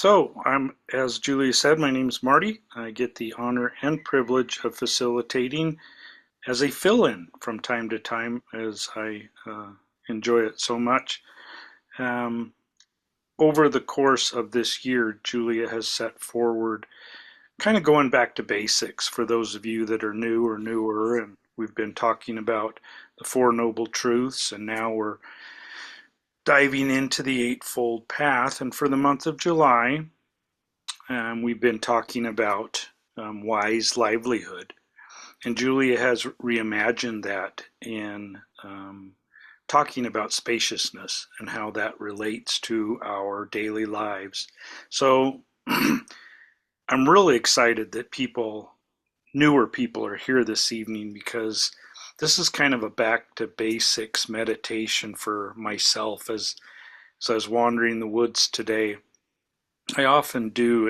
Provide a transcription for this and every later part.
As Julia said, my name is Marty. I get the honor and privilege of facilitating as a fill-in from time to time as I enjoy it so much. Um, Over the course of this year, Julia has set forward kind of going back to basics for those of you that are new or newer, and we've been talking about the Four Noble Truths, and now we're diving into the Eightfold Path. And for the month of July, we've been talking about wise livelihood. And Julia has reimagined that in talking about spaciousness and how that relates to our daily lives. So I'm really excited that newer people are here this evening because this is kind of a back to basics meditation for myself as I was wandering the woods today. I often do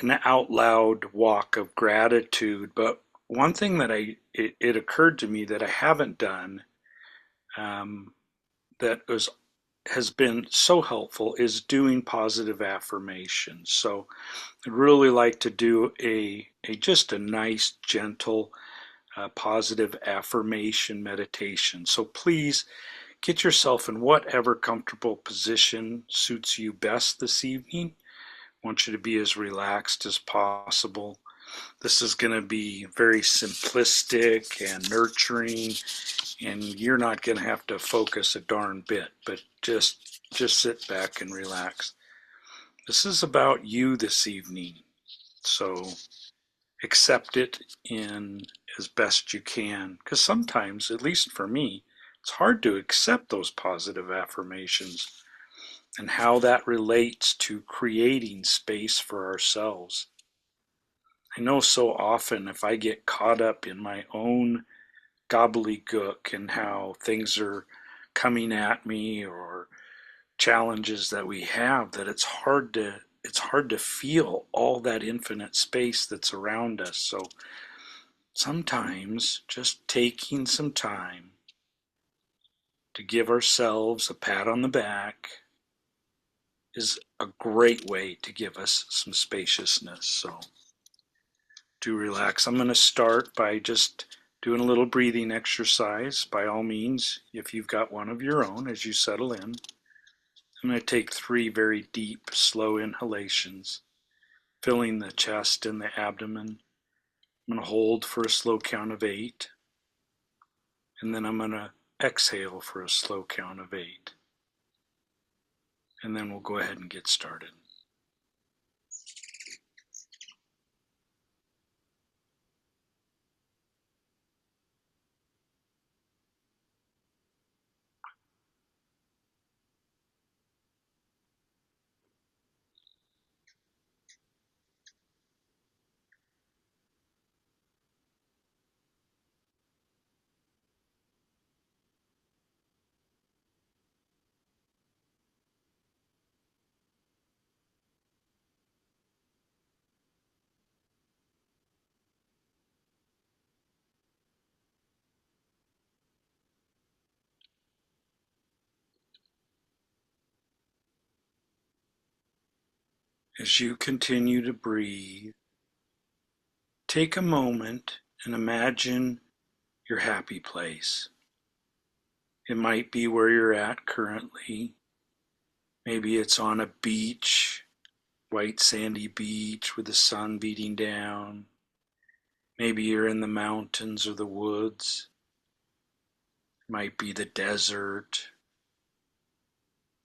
an out loud walk of gratitude, but one thing that it occurred to me that I haven't done um, that has been so helpful is doing positive affirmations. So I'd really like to do a just a nice, gentle, positive affirmation meditation. So please get yourself in whatever comfortable position suits you best this evening. I want you to be as relaxed as possible. This is going to be very simplistic and nurturing, and you're not going to have to focus a darn bit, but just sit back and relax. This is about you this evening, so accept it in as best you can, because sometimes, at least for me, it's hard to accept those positive affirmations and how that relates to creating space for ourselves. I know so often if I get caught up in my own gobbledygook and how things are coming at me or challenges that we have, that it's hard to feel all that infinite space that's around us. So sometimes just taking some time to give ourselves a pat on the back is a great way to give us some spaciousness. So do relax. I'm going to start by just doing a little breathing exercise. By all means, if you've got one of your own, as you settle in, I'm going to take 3 very deep, slow inhalations, filling the chest and the abdomen. I'm going to hold for a slow count of 8, and then I'm going to exhale for a slow count of 8. And then we'll go ahead and get started. As you continue to breathe, take a moment and imagine your happy place. It might be where you're at currently. Maybe it's on a beach, white sandy beach with the sun beating down. Maybe you're in the mountains or the woods. It might be the desert.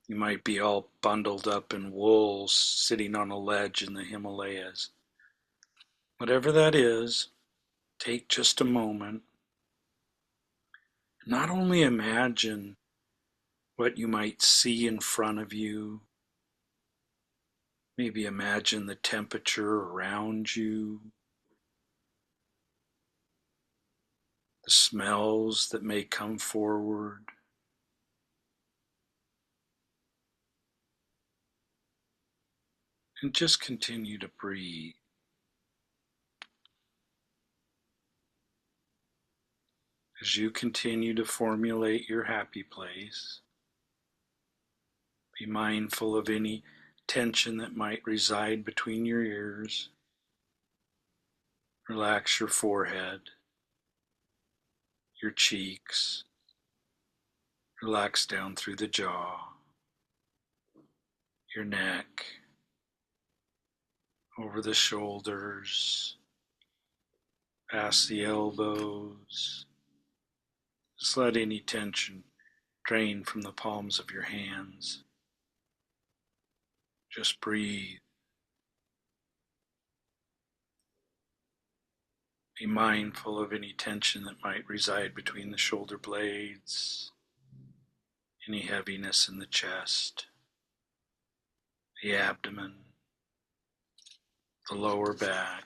You might be all bundled up in wool sitting on a ledge in the Himalayas. Whatever that is, take just a moment. Not only imagine what you might see in front of you, maybe imagine the temperature around you, the smells that may come forward. And just continue to breathe. As you continue to formulate your happy place, be mindful of any tension that might reside between your ears. Relax your forehead, your cheeks. Relax down through the jaw, your neck, over the shoulders, past the elbows. Just let any tension drain from the palms of your hands. Just breathe. Be mindful of any tension that might reside between the shoulder blades, any heaviness in the chest, the abdomen, the lower back.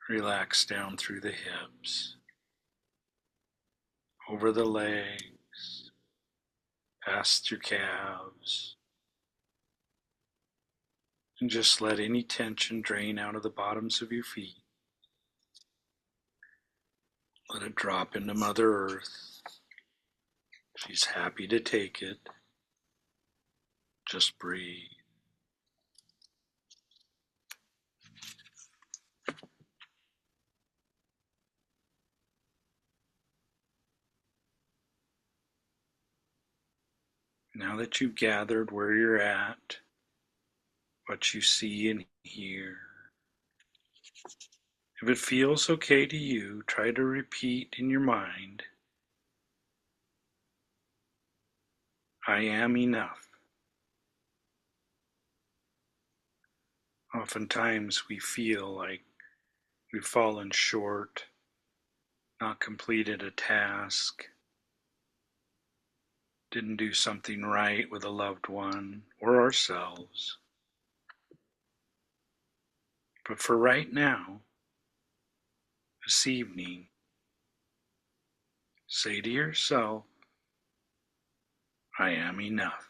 Relax down through the hips, over the legs, past your calves, and just let any tension drain out of the bottoms of your feet. Let it drop into Mother Earth. She's happy to take it. Just breathe. Now that you've gathered where you're at, what you see and hear, if it feels okay to you, try to repeat in your mind, I am enough. Oftentimes we feel like we've fallen short, not completed a task, didn't do something right with a loved one or ourselves. But for right now, this evening, say to yourself, I am enough.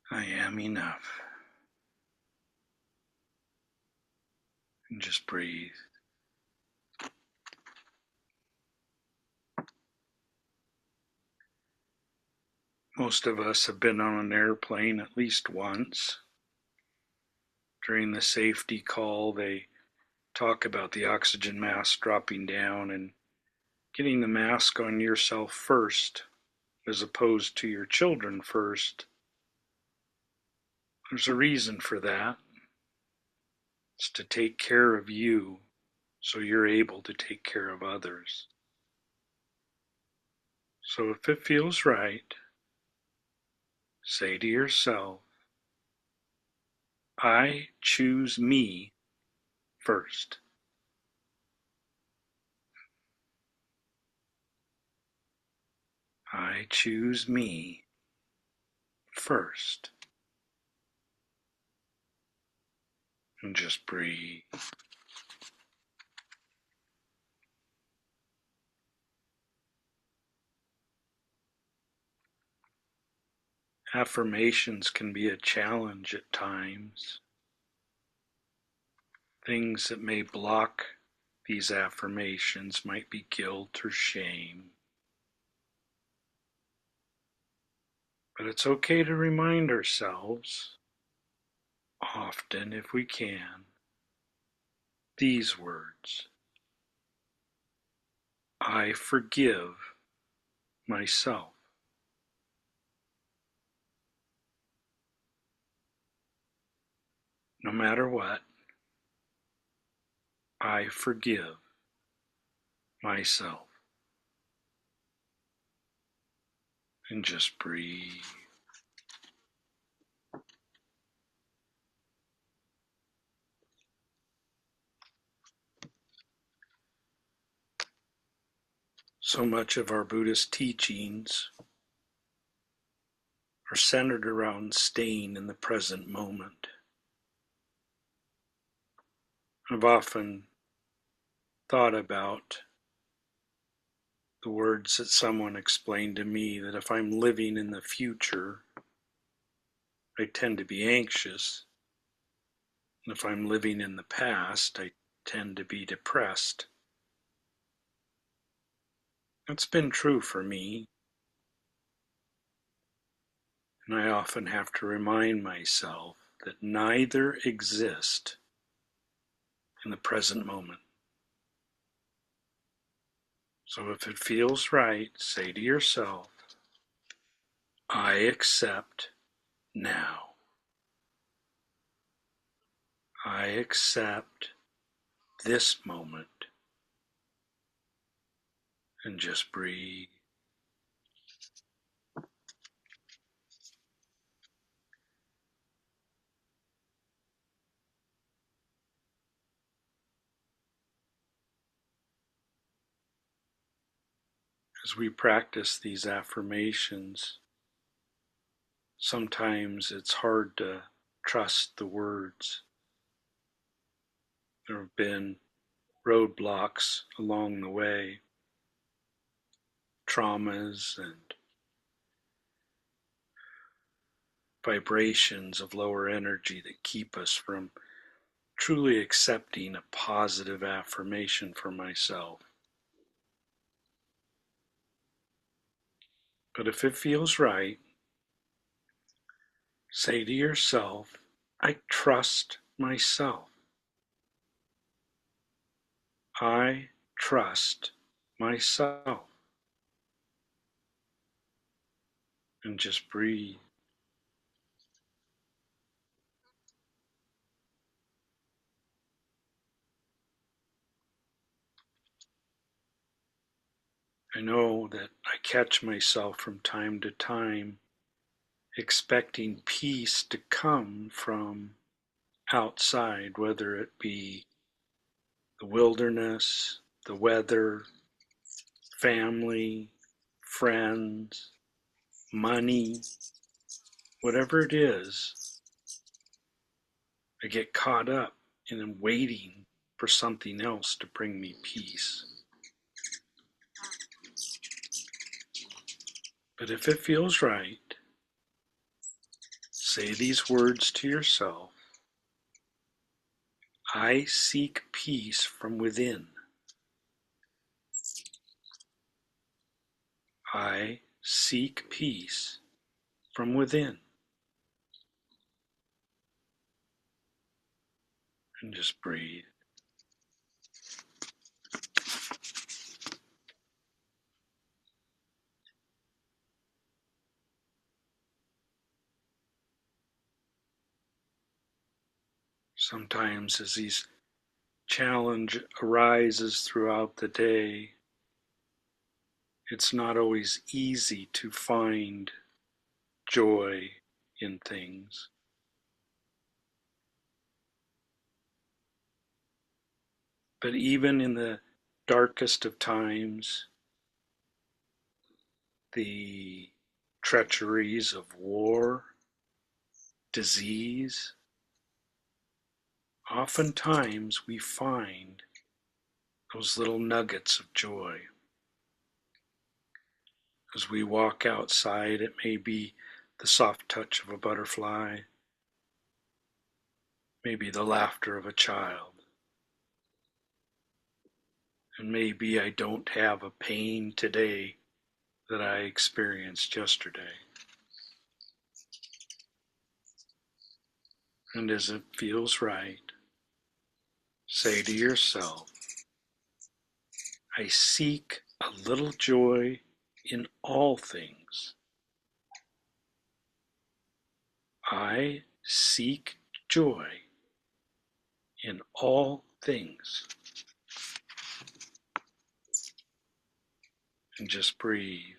I am enough. And just breathe. Most of us have been on an airplane at least once. During the safety call, they talk about the oxygen mask dropping down and getting the mask on yourself first, as opposed to your children first. There's a reason for that. It's to take care of you so you're able to take care of others. So if it feels right, say to yourself, I choose me first. I choose me first. And just breathe. Affirmations can be a challenge at times. Things that may block these affirmations might be guilt or shame. But it's okay to remind ourselves, often if we can, these words. I forgive myself. No matter what, I forgive myself. And just breathe. So much of our Buddhist teachings are centered around staying in the present moment. I've often thought about the words that someone explained to me, that if I'm living in the future, I tend to be anxious. And if I'm living in the past, I tend to be depressed. It's been true for me, and I often have to remind myself that neither exist in the present moment. So if it feels right, say to yourself, I accept now. I accept this moment, and just breathe. As we practice these affirmations, sometimes it's hard to trust the words. There have been roadblocks along the way, traumas and vibrations of lower energy that keep us from truly accepting a positive affirmation for myself. But if it feels right, say to yourself, I trust myself. I trust myself. And just breathe. I know that I catch myself from time to time expecting peace to come from outside, whether it be the wilderness, the weather, family, friends, money, whatever it is. I get caught up in waiting for something else to bring me peace. But if it feels right, say these words to yourself. I seek peace from within. I seek peace from within. And just breathe. Sometimes as these challenge arises throughout the day, it's not always easy to find joy in things. But even in the darkest of times, the treacheries of war, disease, oftentimes we find those little nuggets of joy. As we walk outside, it may be the soft touch of a butterfly, maybe the laughter of a child, and maybe I don't have a pain today that I experienced yesterday. And as it feels right, say to yourself, I seek a little joy in all things. I seek joy in all things. And just breathe.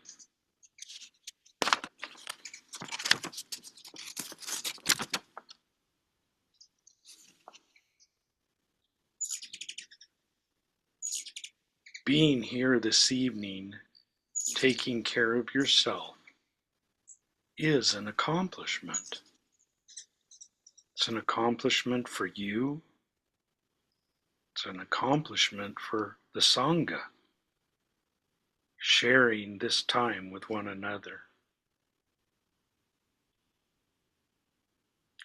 Being here this evening, taking care of yourself, is an accomplishment. It's an accomplishment for you. It's an accomplishment for the Sangha, sharing this time with one another.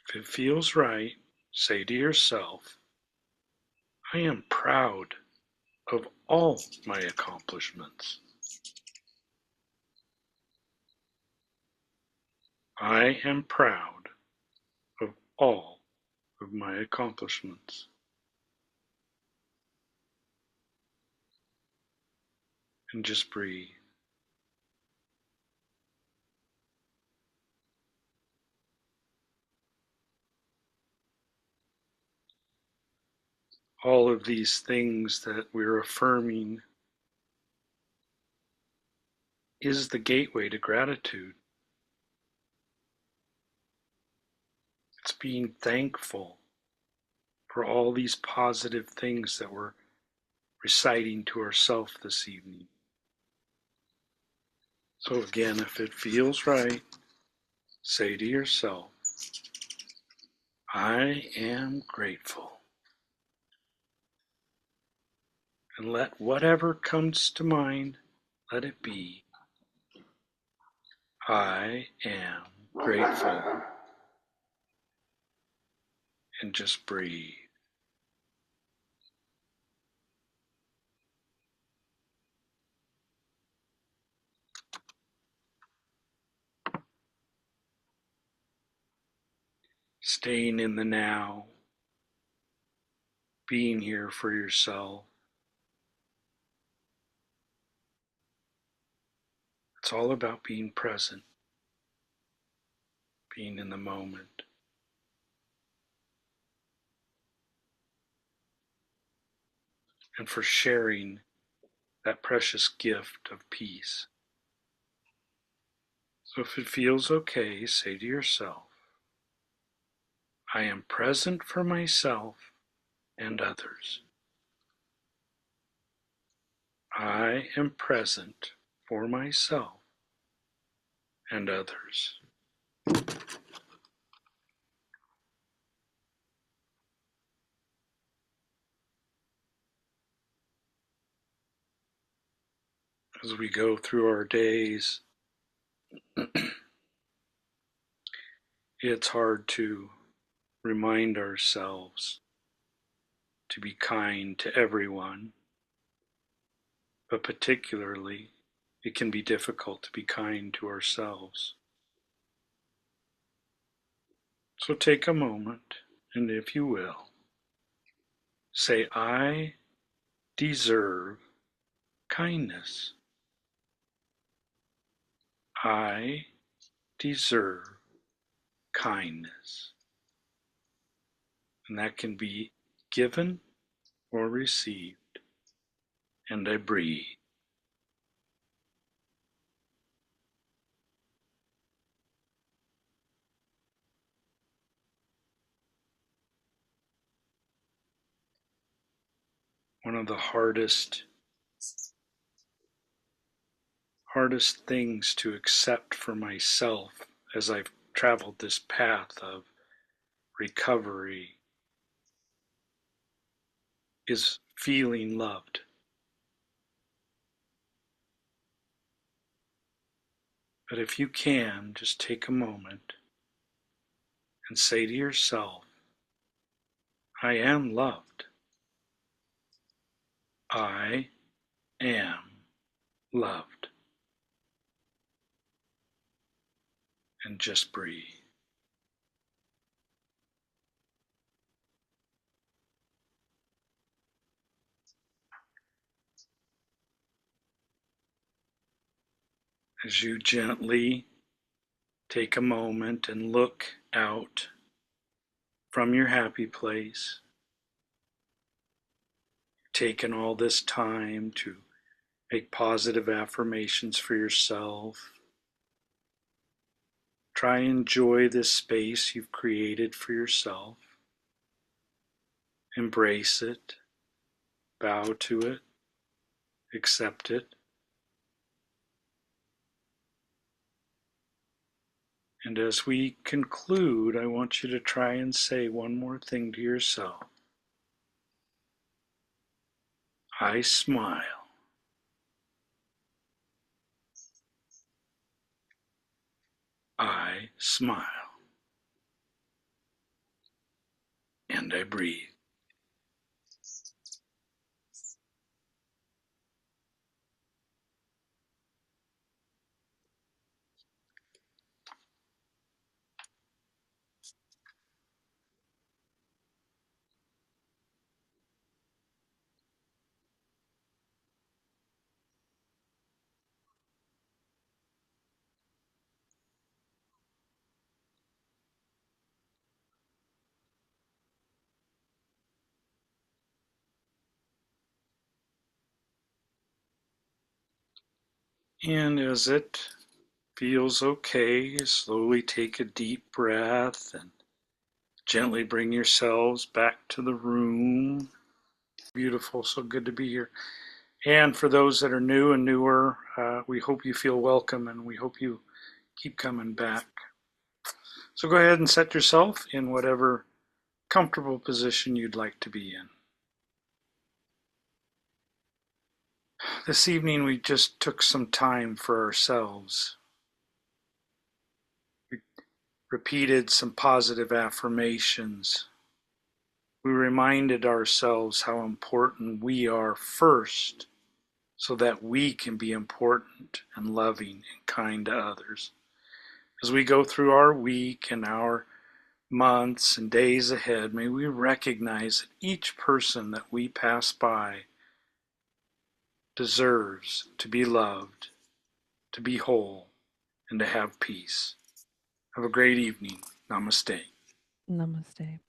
If it feels right, say to yourself, I am proud of all my accomplishments. I am proud of all of my accomplishments. And just breathe. All of these things that we're affirming is the gateway to gratitude. It's being thankful for all these positive things that we're reciting to ourselves this evening. So again, if it feels right, say to yourself, I am grateful. And let whatever comes to mind, let it be. I am grateful. And just breathe. Staying in the now, being here for yourself. It's all about being present, being in the moment. And for sharing that precious gift of peace. So if it feels okay, say to yourself, I am present for myself and others. I am present for myself and others. As we go through our days, it's hard to remind ourselves to be kind to everyone, but particularly it can be difficult to be kind to ourselves. So take a moment, and if you will, say, I deserve kindness. I deserve kindness. And that can be given or received. And I breathe. One of the hardest things to accept for myself as I've traveled this path of recovery is feeling loved. But if you can, just take a moment and say to yourself, I am loved. I am loved. And just breathe. As you gently take a moment and look out from your happy place, taking all this time to make positive affirmations for yourself. Try and enjoy this space you've created for yourself. Embrace it, bow to it, accept it. And as we conclude, I want you to try and say one more thing to yourself. I smile. I smile. And I breathe. And as it feels okay, slowly take a deep breath and gently bring yourselves back to the room. Beautiful, so good to be here. And for those that are new and newer, we hope you feel welcome and we hope you keep coming back. So go ahead and set yourself in whatever comfortable position you'd like to be in. This evening we just took some time for ourselves. We repeated some positive affirmations. We reminded ourselves how important we are first so that we can be important and loving and kind to others. As we go through our week and our months and days ahead, may we recognize that each person that we pass by deserves to be loved, to be whole, and to have peace. Have a great evening. Namaste. Namaste.